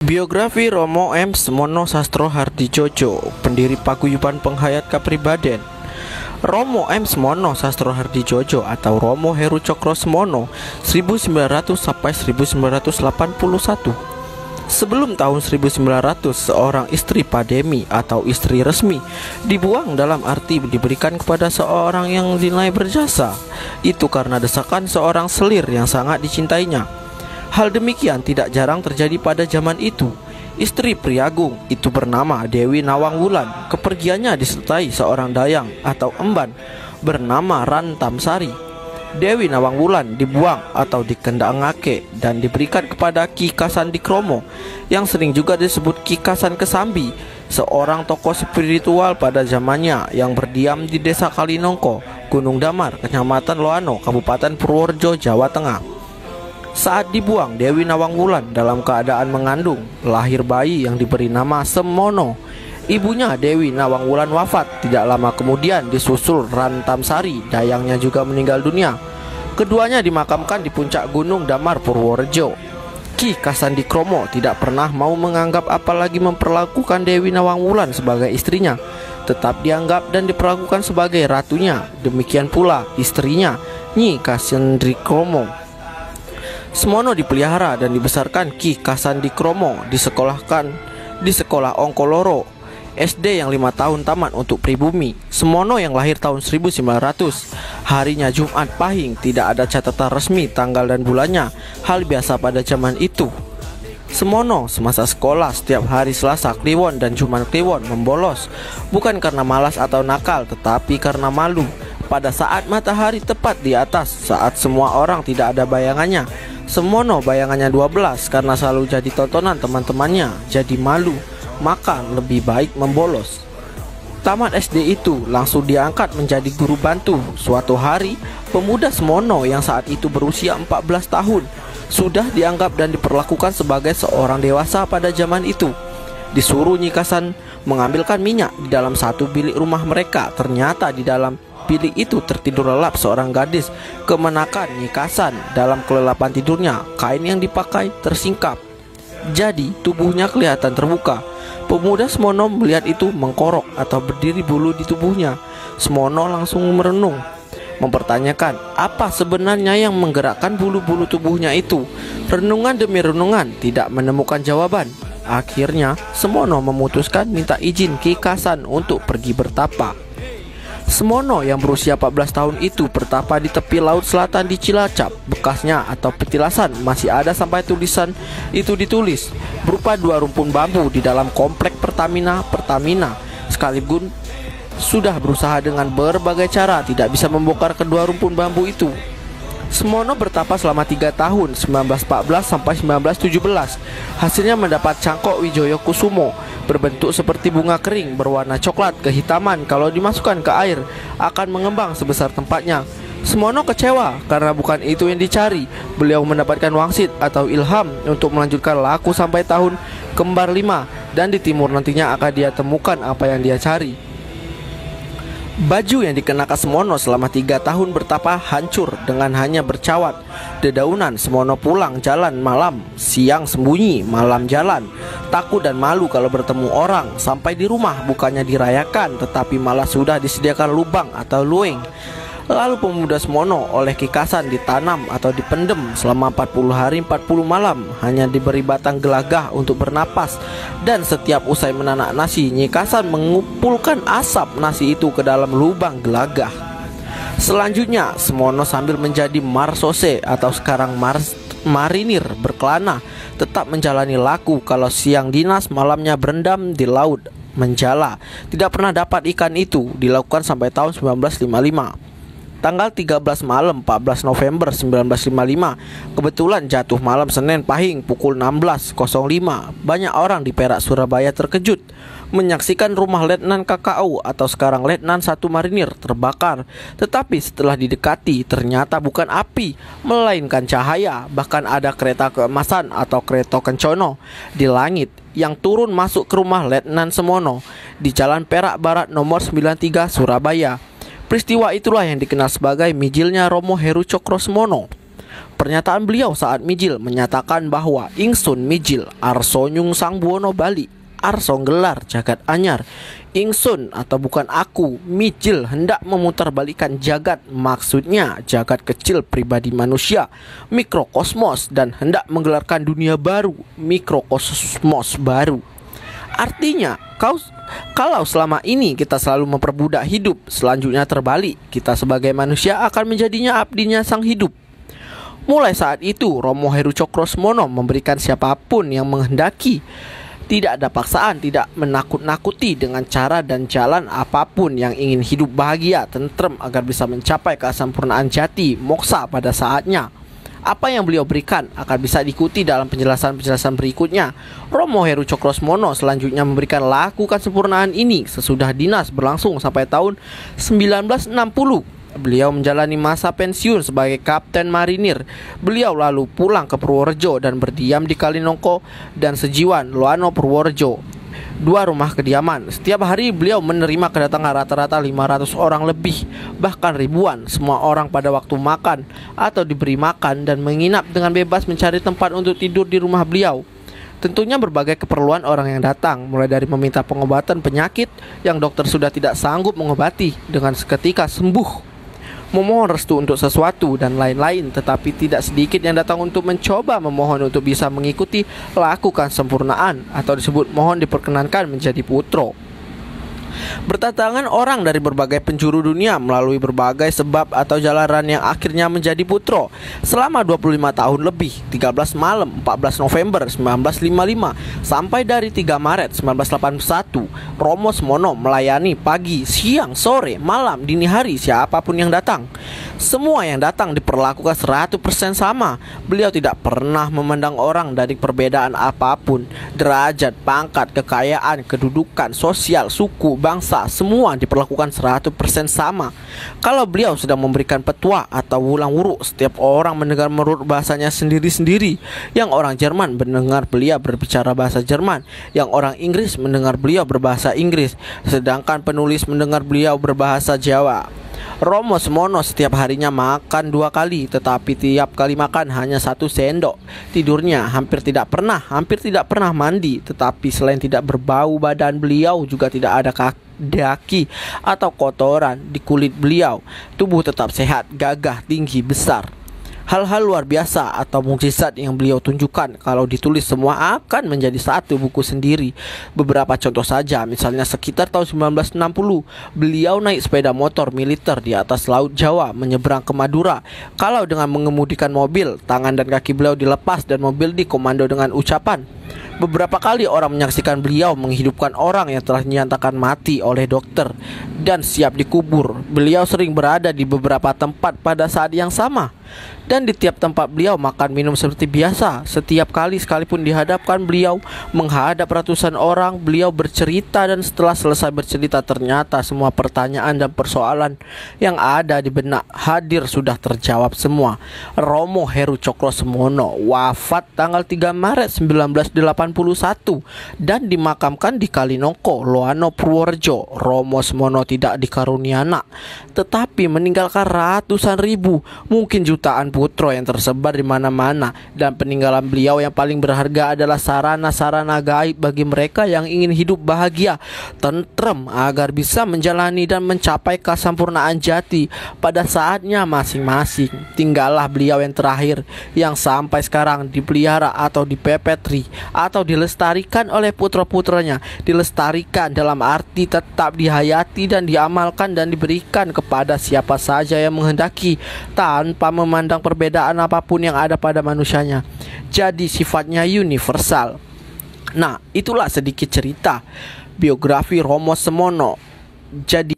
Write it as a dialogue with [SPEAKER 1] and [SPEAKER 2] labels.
[SPEAKER 1] Biografi Romo M. Semono Sastro Hardjojo, pendiri paguyuban penghayat kapribaden. Romo M. Semono Sastro Hardjojo atau Romo Heru Cokro Semono 1900 sampai 1981. Sebelum tahun 1900, seorang istri pademi atau istri resmi dibuang dalam arti diberikan kepada seorang yang dinilai berjasa. Itu karena desakan seorang selir yang sangat dicintainya. Hal demikian tidak jarang terjadi pada zaman itu. Istri Priagung itu bernama Dewi Nawang Wulan. Kepergiannya disertai seorang dayang atau emban bernama Rantamsari. Dewi Nawang Wulan dibuang atau dikendangake dan diberikan kepada Ki Kasandikromo yang sering juga disebut Ki Kasan Kesambi, seorang tokoh spiritual pada zamannya yang berdiam di Desa Kalinongko, Gunung Damar, Kecamatan Loano, Kabupaten Purworejo, Jawa Tengah. Saat dibuang, Dewi Nawang Wulan dalam keadaan mengandung, lahir bayi yang diberi nama Semono. Ibunya Dewi Nawang Wulan wafat. Tidak lama kemudian disusul Rantamsari, dayangnya juga meninggal dunia. Keduanya dimakamkan di puncak Gunung Damar, Purworejo. Ki Kasandikromo tidak pernah mau menganggap apalagi memperlakukan Dewi Nawang Wulan sebagai istrinya. Tetap dianggap dan diperlakukan sebagai ratunya. Demikian pula istrinya, Nyi Kasandikromo. Semono dipelihara dan dibesarkan Ki Kasandikromo, disekolahkan di sekolah Ongkoloro SD yang 5 tahun tamat untuk pribumi. Semono yang lahir tahun 1900, harinya Jumat Pahing, tidak ada catatan resmi tanggal dan bulannya, hal biasa pada zaman itu. Semono semasa sekolah setiap hari Selasa Kliwon dan Jumat Kliwon membolos, bukan karena malas atau nakal, tetapi karena malu. Pada saat matahari tepat di atas, saat semua orang tidak ada bayangannya, Semono bayangannya 12 karena selalu jadi tontonan teman-temannya, jadi malu, maka lebih baik membolos. Tamat SD itu langsung diangkat menjadi guru bantu. Suatu hari, pemuda Semono yang saat itu berusia 14 tahun sudah dianggap dan diperlakukan sebagai seorang dewasa pada zaman itu. Disuruh Nyi Kasan mengambilkan minyak di dalam satu bilik rumah mereka. Ternyata di dalam bilik itu tertidur lelap seorang gadis kemenakan Nyi Kasan. Dalam kelelapan tidurnya, kain yang dipakai tersingkap, jadi tubuhnya kelihatan terbuka. Pemuda Semono melihat itu mengkorok atau berdiri bulu di tubuhnya. Semono langsung merenung, mempertanyakan apa sebenarnya yang menggerakkan bulu-bulu tubuhnya itu. Renungan demi renungan tidak menemukan jawaban. Akhirnya Semono memutuskan minta izin Ki Kasan untuk pergi bertapa. Semono yang berusia 14 tahun itu bertapa di tepi laut selatan di Cilacap. Bekasnya atau petilasan masih ada sampai tulisan itu ditulis berupa 2 rumpun bambu di dalam komplek Pertamina. Sekalipun sudah berusaha dengan berbagai cara, tidak bisa membongkar kedua rumpun bambu itu. Semono bertapa selama 3 tahun, 1914 sampai 1917. Hasilnya mendapat cangkok Wijoyo Kusumo, berbentuk seperti bunga kering, berwarna coklat kehitaman. Kalau dimasukkan ke air akan mengembang sebesar tempatnya. Semono kecewa karena bukan itu yang dicari. Beliau mendapatkan wangsit atau ilham untuk melanjutkan laku sampai tahun kembar 5, dan di timur nantinya akan dia temukan apa yang dia cari. Baju yang dikenakan Semono selama 3 tahun bertapa hancur dengan hanya bercawat dedaunan. Semono pulang jalan malam, siang sembunyi, malam jalan. Takut dan malu kalau bertemu orang. Sampai di rumah bukannya dirayakan, tetapi malah sudah disediakan lubang atau lueng. Lalu pemuda Semono oleh Ki Kasan ditanam atau dipendem selama 40 hari 40 malam, hanya diberi batang gelagah untuk bernapas. Dan setiap usai menanak nasi, Nyi Kasan mengumpulkan asap nasi itu ke dalam lubang gelagah. Selanjutnya Semono sambil menjadi marsose atau sekarang marinir berkelana, tetap menjalani laku. Kalau siang dinas, malamnya berendam di laut menjala. Tidak pernah dapat ikan itu. Dilakukan sampai tahun 1955. Tanggal 13 malam 14 November 1955, kebetulan jatuh malam Senin Pahing pukul 16.05. Banyak orang di Perak, Surabaya terkejut menyaksikan rumah Letnan KKU atau sekarang Letnan 1 Marinir terbakar. Tetapi setelah didekati, ternyata bukan api, melainkan cahaya. Bahkan ada kereta keemasan atau kereta kencono di langit yang turun masuk ke rumah Letnan Semono di Jalan Perak Barat nomor 93 Surabaya. Peristiwa itulah yang dikenal sebagai mijilnya Romo Heru Cokro Semono. Pernyataan beliau saat mijil menyatakan bahwa ingsun mijil arso nyungsang buwono Bali, arso gelar jagat anyar. Ingsun atau bukan aku, mijil hendak memutarbalikan jagat, maksudnya jagat kecil pribadi manusia, mikrokosmos, dan hendak menggelarkan dunia baru, mikrokosmos baru. Artinya, kalau selama ini kita selalu memperbudak hidup, selanjutnya terbalik, kita sebagai manusia akan menjadinya abdinya sang hidup. Mulai saat itu, Romo Heru Cokrosemono memberikan siapapun yang menghendaki. Tidak ada paksaan, tidak menakut-nakuti dengan cara dan jalan apapun yang ingin hidup bahagia, tentrem agar bisa mencapai kesempurnaan jati, moksa pada saatnya. Apa yang beliau berikan akan bisa diikuti dalam penjelasan-penjelasan berikutnya. Romo Heru Cokrosemono selanjutnya memberikan laku kesempurnaan ini sesudah dinas berlangsung sampai tahun 1960. Beliau menjalani masa pensiun sebagai kapten marinir. Beliau lalu pulang ke Purworejo dan berdiam di Kalinongko dan Sejiwan, Loano, Purworejo. 2 rumah kediaman. Setiap hari beliau menerima kedatangan rata-rata 500 orang lebih, bahkan ribuan. Semua orang pada waktu makan atau diberi makan dan menginap dengan bebas mencari tempat untuk tidur di rumah beliau. Tentunya berbagai keperluan orang yang datang, mulai dari meminta pengobatan penyakit yang dokter sudah tidak sanggup mengobati dengan seketika sembuh, memohon restu untuk sesuatu, dan lain-lain. Tetapi tidak sedikit yang datang untuk mencoba memohon untuk bisa mengikuti lakukan sempurnaan, atau disebut mohon diperkenankan menjadi putro. Berdatangan orang dari berbagai penjuru dunia melalui berbagai sebab atau jalanan yang akhirnya menjadi putro. Selama 25 tahun lebih, 13 malam 14 November 1955 sampai dari 3 Maret 1981, Romo Semono melayani pagi, siang, sore, malam, dini hari siapapun yang datang. Semua yang datang diperlakukan 100% sama. Beliau tidak pernah memandang orang dari perbedaan apapun, derajat, pangkat, kekayaan, kedudukan, sosial, suku, bangsa, semua diperlakukan 100% sama. Kalau beliau sedang memberikan petua atau wulang wuruk, setiap orang mendengar menurut bahasanya sendiri-sendiri. Yang orang Jerman mendengar beliau berbicara bahasa Jerman, yang orang Inggris mendengar beliau berbahasa Inggris, sedangkan penulis mendengar beliau berbahasa Jawa. Romo Semono setiap harinya makan 2 kali, tetapi tiap kali makan hanya 1 sendok. Tidurnya hampir tidak pernah mandi, tetapi selain tidak berbau badan beliau juga tidak ada daki atau kotoran di kulit beliau. Tubuh tetap sehat, gagah, tinggi, besar. Hal-hal luar biasa atau mukjizat yang beliau tunjukkan kalau ditulis semua akan menjadi satu buku sendiri. Beberapa contoh saja, misalnya sekitar tahun 1960 beliau naik sepeda motor militer di atas Laut Jawa menyeberang ke Madura. Kalau dengan mengemudikan mobil, tangan dan kaki beliau dilepas dan mobil dikomando dengan ucapan. Beberapa kali orang menyaksikan beliau menghidupkan orang yang telah dinyatakan mati oleh dokter dan siap dikubur. Beliau sering berada di beberapa tempat pada saat yang sama, dan di tiap tempat beliau makan minum seperti biasa. Setiap kali sekalipun dihadapkan beliau menghadap ratusan orang, beliau bercerita, dan setelah selesai bercerita ternyata semua pertanyaan dan persoalan yang ada di benak hadir sudah terjawab semua. Romo Heru Cokrosemono wafat tanggal 3 Maret 1981 dan dimakamkan di Kalinongko, Loano, Purworejo. Romo Semono tidak dikaruniai anak, tetapi meninggalkan ratusan ribu, mungkin jutaan putro yang tersebar di mana-mana, dan peninggalan beliau yang paling berharga adalah sarana-sarana gaib bagi mereka yang ingin hidup bahagia, tentrem, agar bisa menjalani dan mencapai kesempurnaan jati pada saatnya masing-masing. Tinggallah beliau yang terakhir, yang sampai sekarang dipelihara atau dipepetri atau dilestarikan oleh putra-putranya. Dilestarikan dalam arti tetap dihayati dan diamalkan dan diberikan kepada siapa saja yang menghendaki, tanpa memandang perbedaan apapun yang ada pada manusianya. Jadi sifatnya universal. Nah, itulah sedikit cerita biografi Romo Semono. Jadi